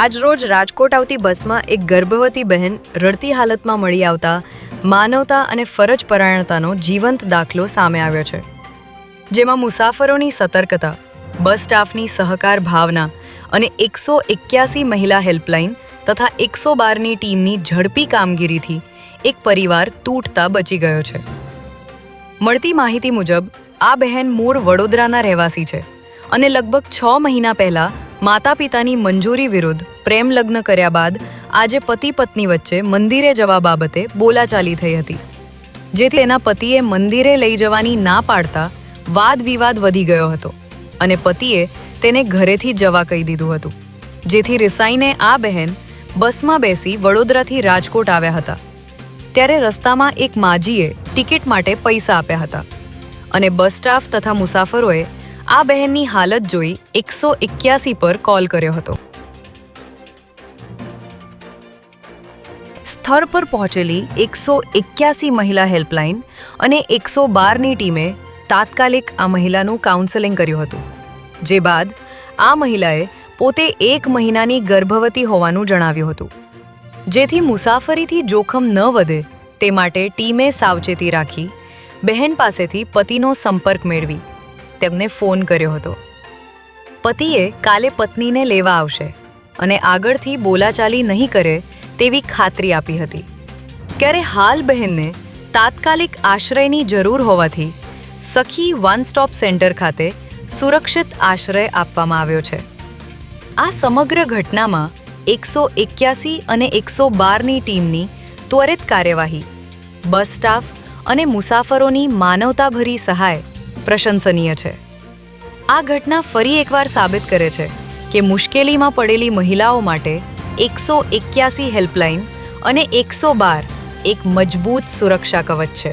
આજરોજ રાજકોટ આવતી બસમાં એક ગર્ભવતી બહેન રડતી હાલતમાં મળી આવતા માનવતા અને ફરજ પરાયણતાનો જીવંત દાખલો સામે આવ્યો છે, જેમાં મુસાફરોની સતર્કતા, બસ સ્ટાફની સહકાર ભાવના અને 181 મહિલા હેલ્પલાઇન તથા 112ની ટીમની ઝડપી કામગીરીથી એક પરિવાર તૂટતા બચી ગયો છે. મળતી માહિતી મુજબ આ બહેન મૂળ વડોદરાના રહેવાસી છે અને લગભગ 6 મહિના પહેલા માતા પિતાની મંજૂરી વિરુદ્ધ પ્રેમ લગ્ન કર્યા બાદ આજે પતિ પત્ની વચ્ચે મંદિરે જવા બાબતે બોલાચાલી થઈ હતી, જેથી તેના પતિએ મંદિરે લઈ જવાની ના પાડતા વાદ વિવાદ વધી ગયો હતો અને પતિએ તેને ઘરેથી જવા કહી દીધું હતું, જેથી રિસાઈને આ બહેન બસમાં બેસી વડોદરાથી રાજકોટ આવ્યા હતા. ત્યારે રસ્તામાં એક માજીએ ટિકિટ માટે પૈસા આપ્યા હતા અને બસ સ્ટાફ તથા મુસાફરોએ આ બહેનની હાલત જોઈ 181 પર કોલ કર્યો હતો. સ્થળ પર પહોંચેલી 181 મહિલા હેલ્પલાઇન અને 112ની ટીમે તાત્કાલિક આ મહિલાનું કાઉન્સેલિંગ કર્યું હતું, જે બાદ આ મહિલાએ પોતે 1 મહિનાની ગર્ભવતી હોવાનું જણાવ્યું હતું, જેથી મુસાફરીથી જોખમ ન વધે તે માટે ટીમે સાવચેતી રાખી બહેન પાસેથી પતિનો સંપર્ક મેળવી તેમને ફોન કર્યો હતો. પતિએ કાલે પત્નીને લેવા આવશે અને આગળથી બોલાચાલી નહીં કરે તેવી ખાતરી આપી હતી. ત્યારે હાલ બહેનને તાત્કાલિક આશ્રયની જરૂર હોવાથી સખી વન સ્ટોપ સેન્ટર ખાતે સુરક્ષિત આશ્રય આપવામાં આવ્યો છે. આ સમગ્ર ઘટનામાં 181 અને 112ની ટીમની ત્વરિત કાર્યવાહી, બસ સ્ટાફ અને મુસાફરોની માનવતાભરી સહાય પ્રશંસનીય છે. આ ઘટના ફરી એકવાર સાબિત કરે છે કે મુશ્કેલીમાં પડેલી મહિલાઓ માટે 181 હેલ્પલાઇન અને 112 એક મજબૂત સુરક્ષા કવચ છે.